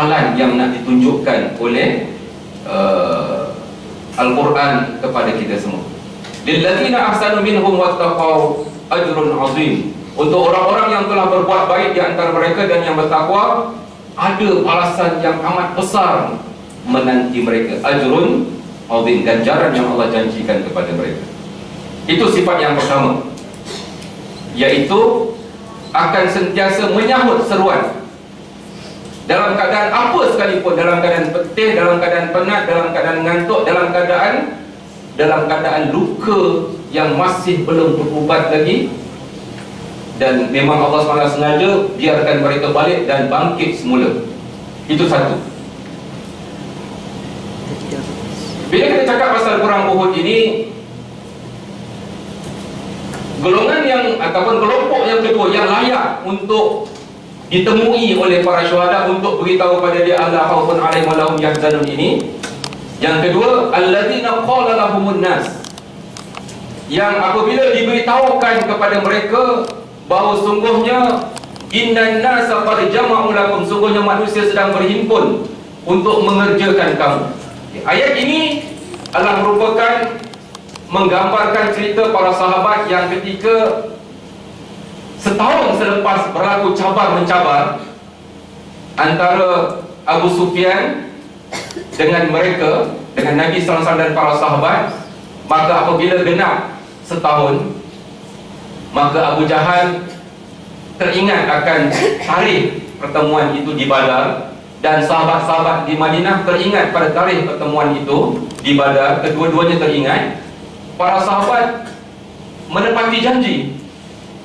amalan yang nak ditunjukkan oleh Al-Quran kepada kita semua. Lilladzina ahsanu minhum wattaqau ajrun azim. Untuk orang-orang yang telah berbuat baik di antara mereka dan yang bertakwa, ada balasan yang amat besar menanti mereka. Ajrun azim, ganjaran yang Allah janjikan kepada mereka. Itu sifat yang pertama, iaitu akan sentiasa menyahut seruan dalam keadaan apa sekalipun, dalam keadaan petih, dalam keadaan penat, dalam keadaan ngantuk, dalam keadaan luka yang masih belum berubat lagi. Dan memang Allah SWT sengaja biarkan mereka balik dan bangkit semula. Itu satu. Bila kita cakap pasal perang Uhud ini, golongan yang ataupun kelompok yang kedua yang layak untuk ditemui oleh para syuhada untuk beritahu pada dia alla khaufun 'alaihim wa lahum yahzanun ini, yang kedua, alladzina qala lahumun nas, yang apabila diberitahukan kepada mereka bahawa sungguhnya innan nasa qad jama'u lakum, sungguhnya manusia sedang berhimpun untuk mengerjakan kamu. Ayat ini adalah merupakan menggambarkan cerita para sahabat yang ketika setahun selepas berlaku cabar-mencabar antara Abu Sufyan dengan mereka, dengan Nabi SAW dan para sahabat, maka apabila genap setahun, maka Abu Jahal teringat akan tarikh pertemuan itu di Badar, dan sahabat-sahabat di Madinah teringat pada tarikh pertemuan itu di Badar. Kedua-duanya teringat. Para sahabat menepati janji.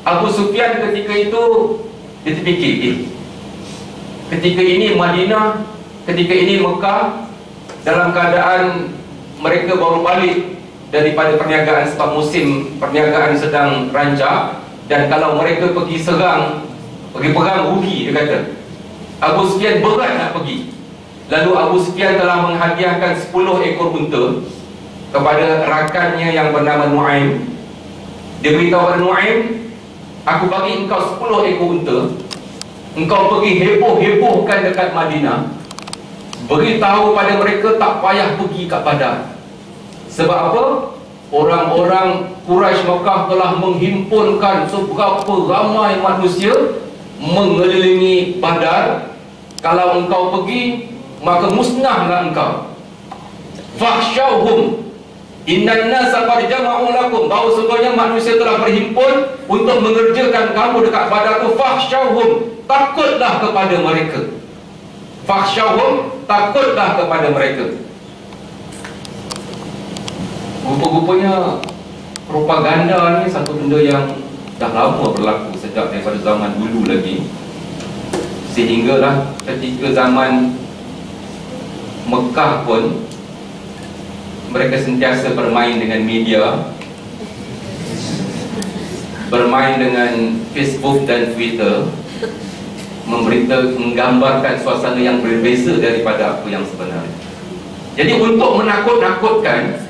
Abu Sufyan ketika itu dia terfikir, ketika ini Madinah, ketika ini Mekah dalam keadaan mereka baru balik daripada perniagaan, sebab musim perniagaan sedang rancak, dan kalau mereka pergi serang, pergi perang rugi, dia kata. Abu Sufyan berat nak pergi. Lalu Abu Sufyan telah menghadiahkan 10 ekor unta kepada rakannya yang bernama Nu'aim. Dia beritahu kepada Nu'aim, aku bagi engkau 10 ekor unta, engkau pergi heboh-hebohkan dekat Madinah, beritahu pada mereka tak payah pergi kat Badar. Sebab apa? Orang-orang Quraisy Mekah telah menghimpunkan seberapa ramai manusia mengelilingi Badar. Kalau engkau pergi, maka musnahlah engkau. Fakhshawhum innan nasa qad jama'u lakum, bahawa sesungguhnya manusia telah berhimpun untuk mengerjakan kamu dekat Badar tu. Fakhshawhum, takutlah kepada mereka. Fakhshawhum, takutlah kepada mereka. Rupa-rupanya propaganda ni satu benda yang dah lama berlaku, sejak daripada zaman dulu lagi, sehinggalah ketika zaman Mekah pun mereka sentiasa bermain dengan media, bermain dengan Facebook dan Twitter, menggambarkan suasana yang berbeza daripada apa yang sebenarnya. Jadi untuk menakut-nakutkan,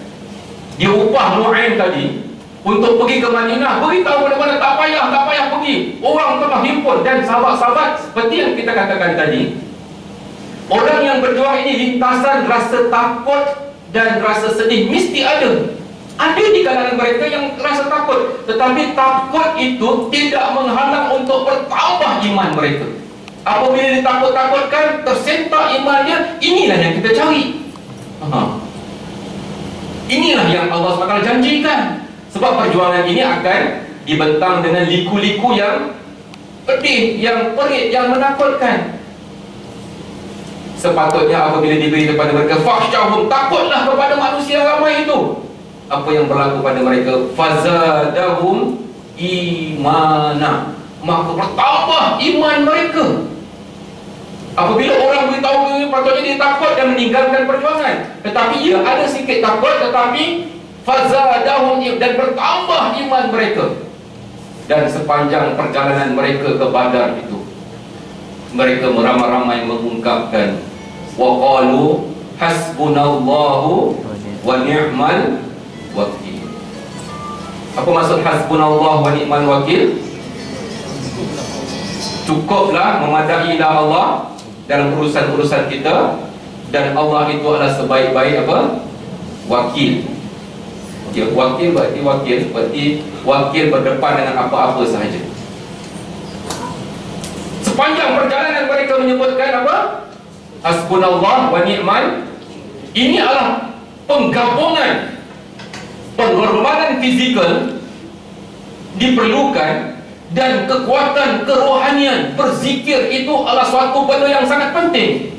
dia upah Nu'aim tadi untuk pergi ke Madinah, beritahu mana-mana tak payah pergi, orang telah himpun. Dan sahabat-sahabat, seperti yang kita katakan tadi, orang yang berjuang ini lintasan rasa takut dan rasa sedih mesti ada di kalangan mereka yang rasa takut. Tetapi takut itu tidak menghalang untuk bertambah iman mereka. Apabila ditakut-takutkan, tersentak imannya, inilah yang kita cari. Inilah yang Allah SWT janjikan. Sebab perjuangan ini akan dibentang dengan liku-liku yang pedih, yang perit, yang menakutkan. Sepatutnya apabila diberi kepada mereka fakhshawhum, takutlah kepada manusia ramai itu. Apa yang berlaku pada mereka? Fazadahum imana, maka bertambah iman mereka. Apabila orang beritahu ini, patutnya dia takut dan meninggalkan perjuangan. Tetapi ia ada sikit takut, tetapi fazadahum, dan bertambah iman mereka. Dan sepanjang perjalanan mereka ke Badar itu, mereka beramai-ramai mengungkapkan wa qalu hasbunallahu wa ni'mal wakil. Apa maksud hasbunallahu wa ni'mal wakil? Cukuplah, memadailah Allah dalam urusan-urusan kita, dan Allah itu adalah sebaik-baik apa? Wakil. Okay, wakil berarti wakil berdepan dengan apa-apa sahaja. Sepanjang perjalanan mereka menyebutkan apa? Hasbunallah wa ni'mal. Ini adalah penggabungan pengorbanan fizikal diperlukan, dan kekuatan kerohanian. Berzikir itu adalah suatu benda yang sangat penting.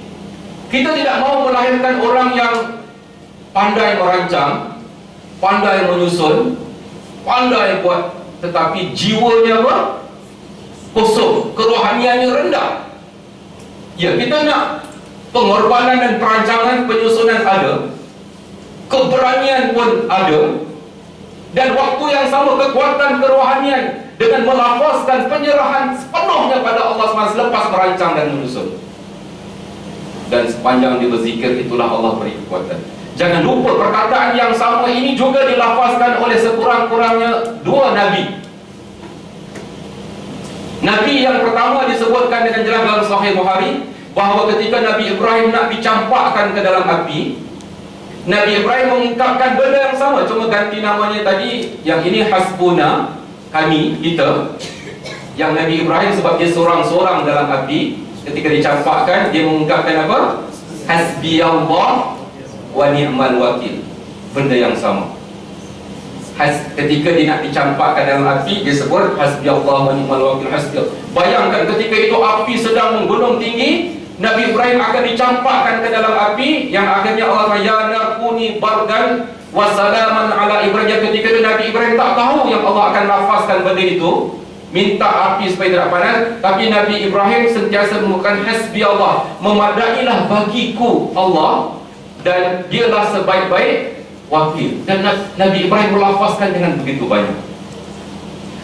Kita tidak mahu melahirkan orang yang pandai merancang, pandai menyusun, pandai buat, tetapi jiwanya apa? Kosong, kerohaniannya rendah. Ya, kita nak pengorbanan dan perancangan, penyusunan ada, keberanian pun ada, dan waktu yang sama kekuatan kerohanian dengan melafazkan penyerahan sepenuhnya pada Allah SWT selepas merancang dan menyusun. Dan sepanjang dia berzikir, itulah Allah beri kekuatan. Jangan lupa perkataan yang sama ini juga dilafazkan oleh sekurang-kurangnya 2 Nabi. Nabi yang pertama disebutkan dengan jelas dalam Sahih Bukhari, bahawa ketika Nabi Ibrahim nak dicampakkan ke dalam api, Nabi Ibrahim mengungkapkan benda yang sama, cuma ganti namanya tadi. Yang ini hasbuna, kami, kita. Yang Nabi Ibrahim sebab dia seorang-seorang dalam api, ketika dicampakkan dia mengungkapkan apa? Hasbiyallah wa ni'mal wakil. Benda yang sama. Ketika dia nak dicampakkan dalam api, dia sebut hasbiyallah wa ni'mal wakil. Bayangkan ketika itu api sedang menggunung tinggi, Nabi Ibrahim akan dicampakkan ke dalam api, yang akhirnya Allah ya nakuni bardan wa salaman ala Ibrahim. Ketika itu Nabi Ibrahim tak tahu yang Allah akan lafazkan benda itu, minta api supaya tidak panas, tapi Nabi Ibrahim sentiasa menggunakan hasbi Allah, memadailah bagiku Allah, dan dialah sebaik-baik wakil. Dan Nabi Ibrahim melafazkan dengan begitu banyak.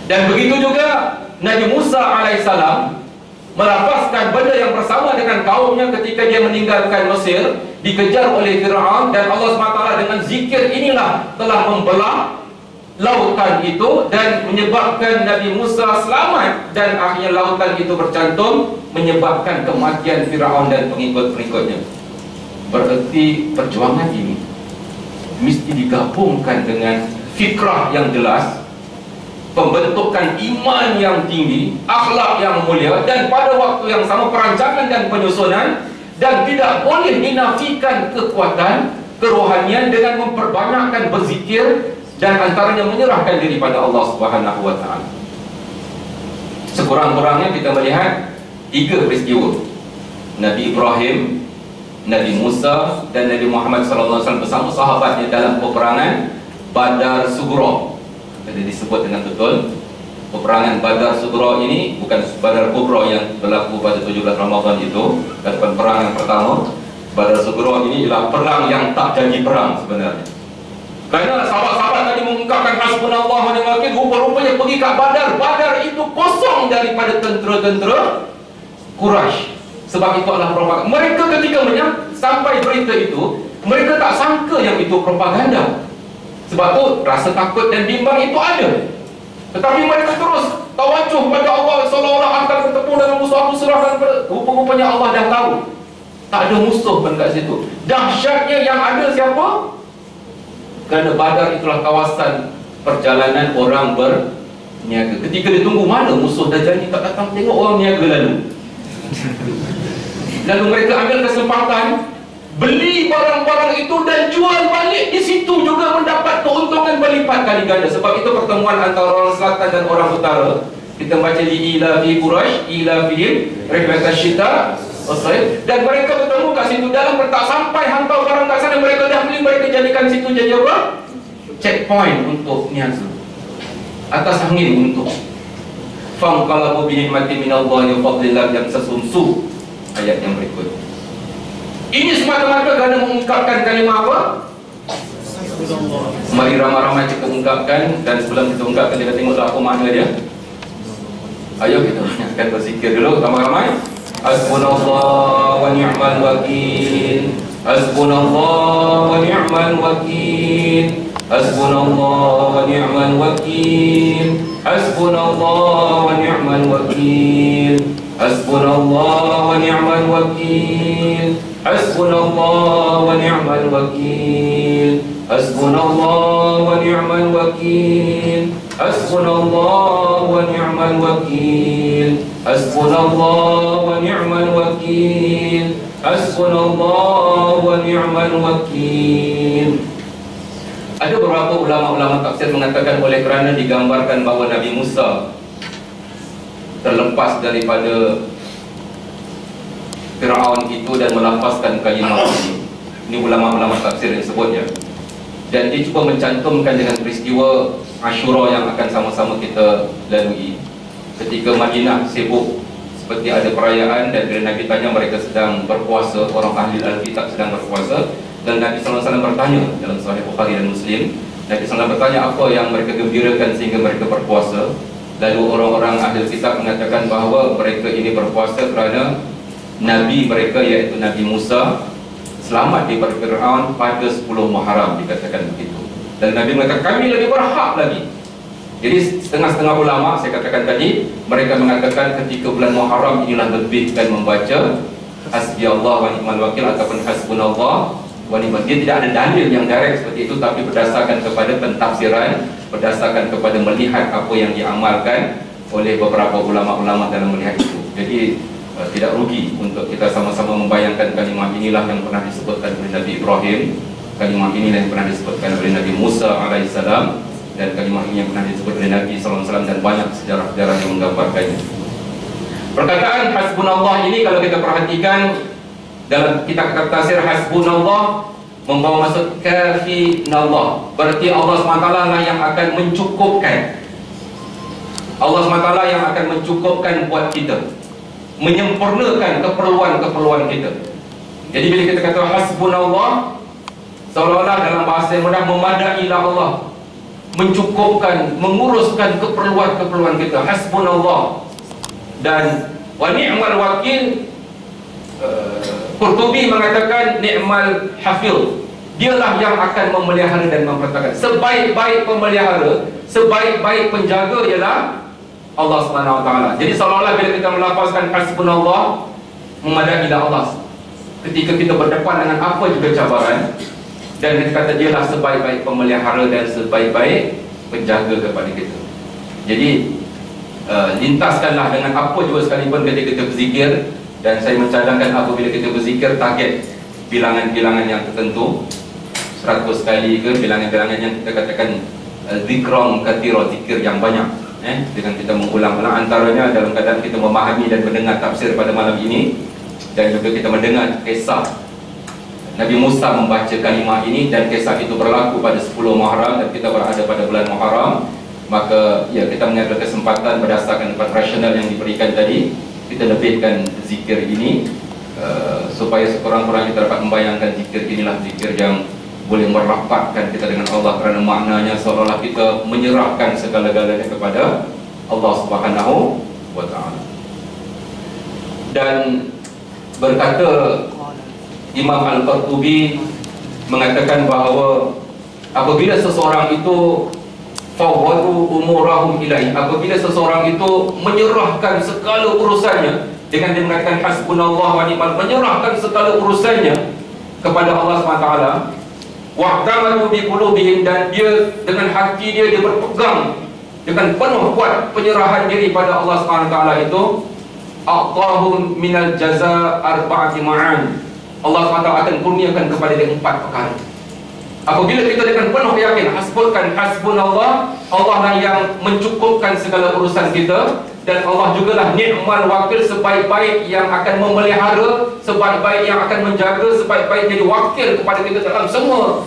Dan begitu juga Nabi Musa alaihissalam melafazkan benda yang bersama dengan kaumnya ketika dia meninggalkan Mesir, dikejar oleh Fir'aun, dan Allah SWT dengan zikir inilah telah membelah lautan itu dan menyebabkan Nabi Musa selamat, dan akhirnya lautan itu bercantum, menyebabkan kematian Fir'aun dan pengikut-pengikutnya. Berarti perjuangan ini mesti digabungkan dengan fikrah yang jelas, pembentukan iman yang tinggi, akhlak yang mulia, dan pada waktu yang sama perancangan dan penyusunan. Dan tidak boleh dinafikan kekuatan kerohanian dengan memperbanyakkan berzikir, dan antaranya menyerahkan diri pada Allah Subhanahu wa Ta'ala. Sekurang-kurangnya kita melihat 3 peristiwa: Nabi Ibrahim, Nabi Musa, dan Nabi Muhammad SAW bersama sahabatnya dalam peperangan Badar Sughra. Jadi disebut dengan betul peperangan Badar Sughra ini, bukan Badar Kubra yang berlaku pada 17 Ramadan itu. Dan perang yang pertama, Badar Sughra ini ialah perang yang tak jadi perang sebenarnya. Kerana sahabat-sahabat tadi mengungkapkan hasbunallah wa ni'mal wakil, rupa-rupanya pergi ke Badar. Badar itu kosong daripada tentera-tentera Quraisy. Sebab itu adalah propaganda. Mereka ketika sampai berita itu, mereka tak sangka yang itu propaganda. Sebab tu rasa takut dan bimbang itu ada. Tetapi mereka terus tawajuh pada Allah, seolah-olah akan bertemu dengan musuh. Aku serahkan kepada, rupa-rupanya Allah dah tahu tak ada musuh pun kat situ. Dahsyatnya yang ada siapa? Kerana Badar itulah kawasan perjalanan orang berniaga. Ketika dia tunggu mana musuh dah janji tak datang, tengok orang niaga lalu. Lalu mereka ambil kesempatan, beli barang-barang itu dan jual balik. Di situ juga mendapat keuntungan berlipat kali ganda. Sebab itu pertemuan antara orang selatan dan orang utara. Kita baca di ila fi Quraisy, ila fihim rihlat asyita wasayf. Dan mereka bertemu kat situ. Dalam tak sampai hantar barang kat sana, mereka dah beli. Mereka jadikan situ jadi apa? Checkpoint untuk niaga. Atas angin untuk fanqalabu bi ni'matin minallahi wa fadlillah, yang sesumsu ayat yang berikut. Ini semata-mata kerana mengungkapkan kalimah apa? Mari ramai-ramai kita ungkapkan. Dan sebelum kita ungkapkan, kita tengoklah apa makna dia. Ayo kita akan berzikir dulu ramai-ramai. Hasbunallah wa ni'mal wakil, hasbunallah wa ni'mal wakil, Hasbunallah wa ni'mal wakil. Hasbunallah wa ni'mal wakil. Hasbunallah wa ni'mal wakil. Hasbunallah wa ni'mal wakil. Hasbunallah wa ni'mal wakil. Hasbunallah wa ni'mal wakil. Hasbunallah wa ni'mal wakil. Hasbunallah wa ni'mal wakil. Ada beberapa ulama-ulama tafsir mengatakan oleh kerana digambarkan bahawa Nabi Musa terlepas daripada Fir'aun itu dan melafazkan kalimah ini. Ini ulama-ulama tafsir yang sebutnya. Dan dia cuba mencantumkan dengan peristiwa Ashura yang akan sama-sama kita lalui. Ketika Madinah sibuk seperti ada perayaan, dan bila Nabi tanya mereka sedang berpuasa, orang ahli Alkitab sedang berpuasa, dan Nabi SAW bertanya dalam Sahih Bukhari dan Muslim, Nabi SAW bertanya apa yang mereka gembirakan sehingga mereka berpuasa. Lalu orang-orang ahli Alkitab mengatakan bahawa mereka ini berpuasa kerana Nabi mereka iaitu Nabi Musa selamat daripada Fir'aun pada 10 Muharram, dikatakan begitu. Dan Nabi mengatakan kami lebih berhak lagi. Jadi setengah-setengah ulama, saya katakan tadi, mereka mengatakan ketika bulan Muharram inilah lebihkan membaca Hasbi Allah wa ni'mal wakil ataupun Hasbunallah wa ni'mal. Dia tidak ada dalil yang direct seperti itu, tapi berdasarkan kepada pentafsiran, berdasarkan kepada melihat apa yang diamalkan oleh beberapa ulama-ulama dalam melihat itu. Jadi tidak rugi untuk kita sama-sama membayangkan kalimah inilah yang pernah disebutkan oleh Nabi Ibrahim, kalimah inilah yang pernah disebutkan oleh Nabi Musa alaihissalam, dan kalimah ini yang pernah disebut oleh Nabi SAW, dan banyak sejarah-sejarah yang menggambarkannya. Perkataan Hasbunallah ini kalau kita perhatikan dalam kitab tafsir, Hasbunallah membawa maksud kafinallah, berarti Allah SWT lah yang akan mencukupkan. Allah SWT yang akan mencukupkan buat kita, menyempurnakan keperluan-keperluan kita. Jadi bila kita kata Hasbunallah, seolah-olah dalam bahasa yang mudah memadailah Allah, mencukupkan, menguruskan keperluan-keperluan kita. Hasbunallah. Dan wa ni'mal wakil, Qurtubi mengatakan ni'mal hafil, dialah yang akan memelihara dan mempertahankan. Sebaik-baik pemelihara, sebaik-baik penjaga ialah Allah SWT. Jadi seolah-olah bila kita melafazkan Hasbunallah, memadailah Allah ketika kita berdepan dengan apa juga cabaran, dan kita kata dialah sebaik-baik pemelihara dan sebaik-baik penjaga kepada kita. Jadi lintaskanlah dengan apa juga sekalipun ketika kita berzikir. Dan saya mencadangkan apabila kita berzikir, target bilangan-bilangan yang tertentu, 100 kali ke, bilangan-bilangan yang kita katakan zikron kathira, zikir yang banyak, dengan kita mengulang-ulang, antaranya dalam keadaan kita memahami dan mendengar tafsir pada malam ini, dan juga kita mendengar kisah Nabi Musa membaca kalimah ini, dan kisah itu berlaku pada 10 Muharram dan kita berada pada bulan Muharram. Maka ya, kita mengambil kesempatan berdasarkan tempat rasional yang diberikan tadi, kita lebihkan zikir ini supaya sekurang-kurangnya kita dapat membayangkan zikir inilah zikir yang boleh merapatkan kita dengan Allah, kerana maknanya seolah-olah kita menyerahkan segala-galanya kepada Allah Subhanahu wa ta'ala. Dan berkata Imam Al-Qurtubi mengatakan bahawa apabila seseorang itu fawwadu umurahum ilaih, apabila seseorang itu menyerahkan segala urusannya, dengan dia mengatakan Hasbunallah wa ni'mal, menyerahkan segala urusannya kepada Allah SWT, wa'tamadu bi qulubihim, dan dia dengan hati dia berpegang dengan penuh kuat penyerahan diri pada Allah SWT itu, a'tahum minal jaza arba'ati ma'an, Allah SWT akan kurniakan kepada dia 4 perkara. Apabila kita dengan penuh yakin Hasbunallah, Allah lah yang mencukupkan segala urusan kita, dan Allah jugalah ni'mal wakil, sebaik-baik yang akan memelihara, sebaik-baik yang akan menjaga, sebaik-baik jadi wakil kepada kita dalam semua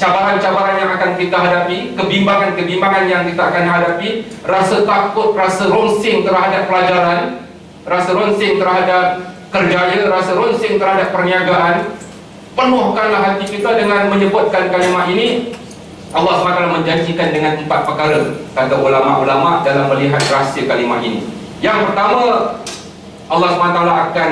cabaran-cabaran yang akan kita hadapi, kebimbangan-kebimbangan yang kita akan hadapi, rasa takut, rasa ronsing terhadap pelajaran, rasa ronsing terhadap kerjaya, rasa ronsing terhadap perniagaan. Penuhkanlah hati kita dengan menyebutkan kalimah ini. Allah SWT menjanjikan dengan 4 perkara, kata ulama-ulama, dalam melihat rahsia kalimah ini. Yang pertama, Allah SWT akan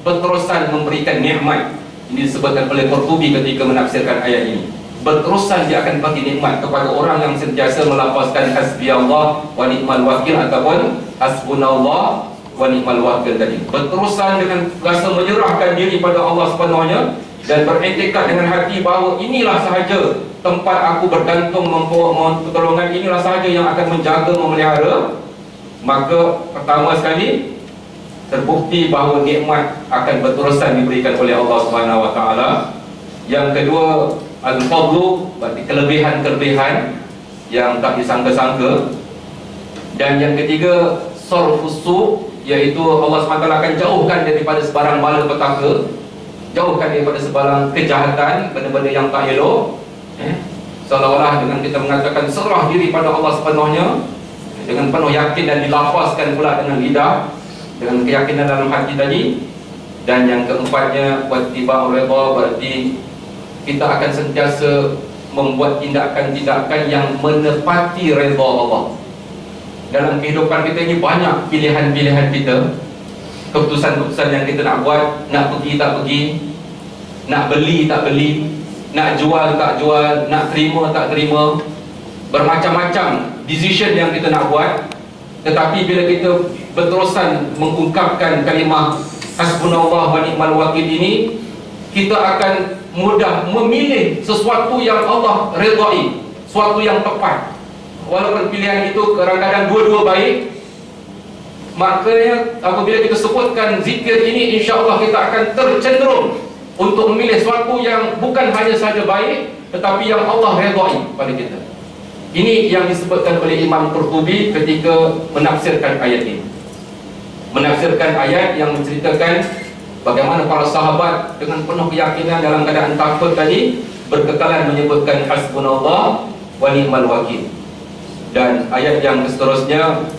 berterusan memberikan nikmat. Ini disebutkan oleh Qurtubi ketika menafsirkan ayat ini. berterusan dia akan bagi nikmat kepada orang yang sentiasa melafazkan hasbiyallah wa ni'mal wakil ataupun hasbunallah wa ni'mal wakil tadi. Berterusan dengan rasa menyerahkan diri pada Allah sepenuhnya dan beriktikad dengan hati bahawa inilah sahaja tempat aku bergantung mohon pertolongan, inilah sahaja yang akan menjaga, memelihara. Maka pertama sekali terbukti bahawa nikmat akan berterusan diberikan oleh Allah Subhanahu Wa Taala. Yang kedua, al-fadlu, berarti kelebihan-kelebihan yang tak disangka-sangka. Dan yang ketiga, sarfusu, iaitu Allah SWT akan jauhkan daripada sebarang malapetaka, jauhkan daripada sebarang kejahatan, benda-benda yang tak elok. Seolah-olah dengan kita mengatakan serah diri pada Allah sepenuhnya, dengan penuh yakin dan dilafazkan pula dengan lidah, dengan keyakinan dalam hati tadi. Dan yang keempatnya, wattiba'ur ridha, berarti kita akan sentiasa membuat tindakan-tindakan yang menepati redha Allah. Dalam kehidupan kita ini banyak pilihan-pilihan kita, keputusan-keputusan yang kita nak buat, nak pergi tak pergi, nak beli tak beli, nak jual tak jual, nak terima tak terima, bermacam-macam decision yang kita nak buat. Tetapi bila kita berterusan mengungkapkan kalimah hasbunallah wa ni'mal wakil ini, kita akan mudah memilih sesuatu yang Allah redai, sesuatu yang tepat. Walaupun pilihan itu kadang-kadang dua-dua baik, makanya apabila kita sebutkan zikir ini, insya-Allah kita akan tercenderung untuk memilih sesuatu yang bukan hanya sahaja baik, tetapi yang Allah redai pada kita. Ini yang disebutkan oleh Imam Qurtubi ketika menafsirkan ayat ini. Menafsirkan ayat yang menceritakan bagaimana para sahabat dengan penuh keyakinan dalam keadaan takut tadi berkekalan menyebutkan hasbunallah wa ni'mal wakil. Dan ayat yang seterusnya,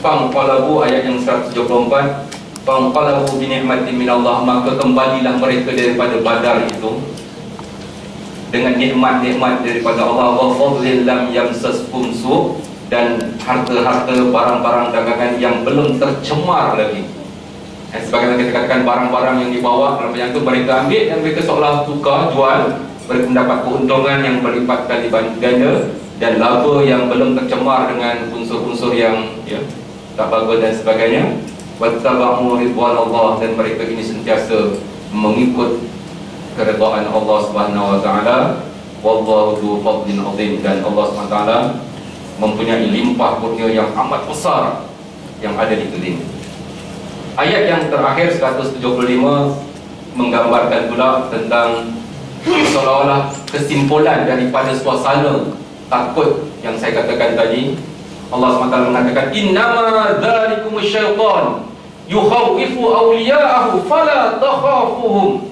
Fangqalabu, ayat yang 174, Fangqalabu bi ni'matin minallah, maka kembalilah mereka daripada Badar itu dengan nikmat-nikmat daripada Allah, wa fadlin lam yamsaskum su, dan harta-harta barang-barang dagangan yang belum tercemar lagi. Sebagaimana kita katakan, barang-barang yang dibawa dalam yang itu mereka ambil dan mereka seolah tukar, jual, mereka mendapat keuntungan yang berlipat kali ganda dan laba yang belum tercemar dengan unsur-unsur yang tak bagus dan sebagainya. Wattaba'u ridwanallah, dan mereka ini sentiasa mengikut keredaan Allah Subhanahu Wa Taala. Wallahu dzu fadlin 'azim, dan Allah Subhanahu Wa Taala mempunyai limpah kurnia yang amat besar yang ada di kelilingnya. Ayat yang terakhir 175 menggambarkan pula tentang seolah-olah kesimpulan daripada suasana takut yang saya katakan tadi. Allah SWT mengatakan, innama dzalikumus syaitan yukhawwifu awliya'ahu fala takhafuhum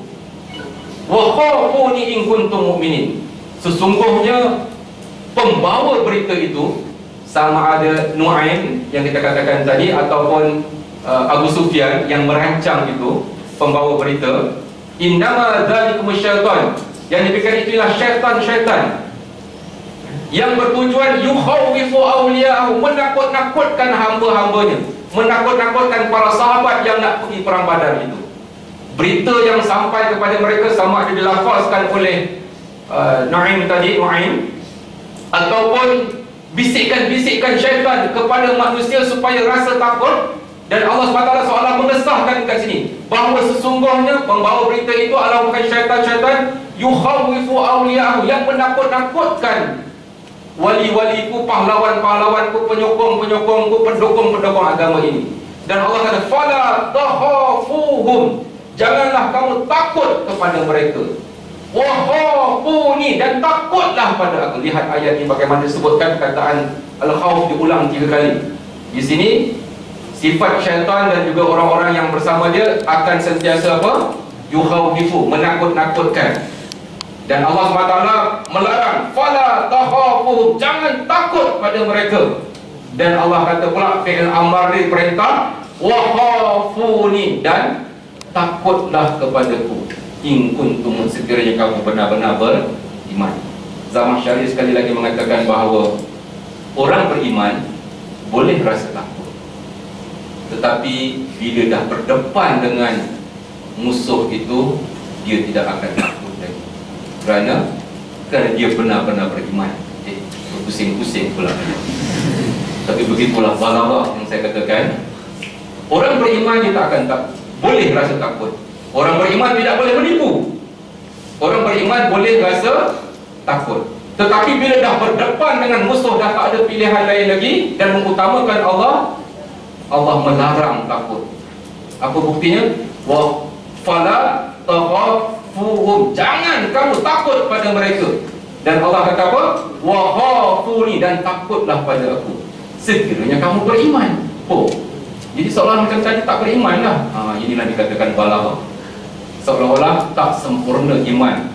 wa khafuni in kuntum mu'minin. Sesungguhnya pembawa berita itu, sama ada Nu'aim yang kita katakan tadi ataupun Abu Sufyan yang merancang itu, pembawa berita, innama dzalikumus syaitan, yang dipikir itulah syaitan-syaitan yang bertujuan yukhawwifu awliya'ahu, menakut-nakutkan hamba-hambanya, menakut-nakutkan para sahabat yang nak pergi perang Badar itu. Berita yang sampai kepada mereka sama ada dilafazkan oleh Nu'aim tadi, ataupun bisikan-bisikan syaitan kepada manusia supaya rasa takut. Dan Allah SWT seolah mengesahkan kat sini bahawa sesungguhnya pembawa berita itu adalah bukan syaitan-syaitan yukhawwifu awliya'ahu, yang menakut-nakutkan wali-waliku, pahlawan-pahlawanku, penyokong-penyokongku, pendukung-pendukung agama ini. Dan Allah kata, fala takhafuhum, janganlah kamu takut kepada mereka, wa khafuni, dan takutlah pada aku. Lihat ayat ini bagaimana disebutkan kataan al-khawf diulang 3 kali. Di sini sifat syaitan dan juga orang-orang yang bersama dia akan sentiasa apa? Yukhawwifu, menakut-nakutkan. Dan Allah SWT melarang, fala takhafuhum, jangan takut pada mereka. Dan Allah kata pula, fi'il amar ni perintah, wa khafuni, dan takutlah kepadaku, in kuntum, sekiranya kamu benar-benar beriman. Zamakhsyari sekali lagi mengatakan bahawa orang beriman boleh rasa takut, tetapi bila dah berdepan dengan musuh itu, dia tidak akan takut lagi. Kerana dia benar-benar beriman. Pusing-pusing pula. Tapi begitulah balawah yang saya katakan. Orang beriman dia tak boleh rasa takut. Orang beriman tidak boleh menipu. Orang beriman boleh rasa takut. Tetapi bila dah berdepan dengan musuh, dah tak ada pilihan lain lagi dan mengutamakan Allah, Allah melarang takut. Apa buktinya? Wa fala takhafuhum, jangan kamu takut pada mereka. Dan Allah kata apa? Wa khafuni, dan takutlah pada aku sekiranya kamu beriman. Jadi seolah macam tadi tak beriman lah. Inilah dikatakan balawah. Seolah-olah tak sempurna iman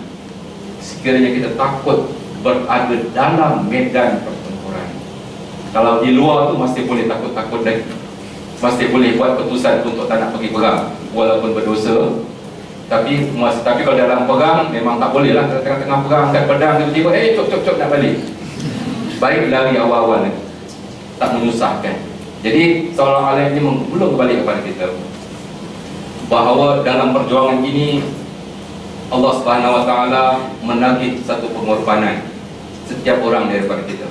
sekiranya kita takut berada dalam medan pertempuran. Kalau di luar tu masih boleh takut-takut lagi, masih boleh buat keputusan untuk tak nak pergi perang walaupun berdosa. Tapi kalau dalam perang memang tak boleh lah. Tengah-tengah perang kat pedang tiba-tiba cop nak balik. Baik lari awal-awal lagi, tak menyusahkan. Jadi seolah-olah ini menggulung kembali kepada kita bahawa dalam perjuangan ini Allah Subhanahu Wa Taala menagih satu pengorbanan setiap orang daripada kita.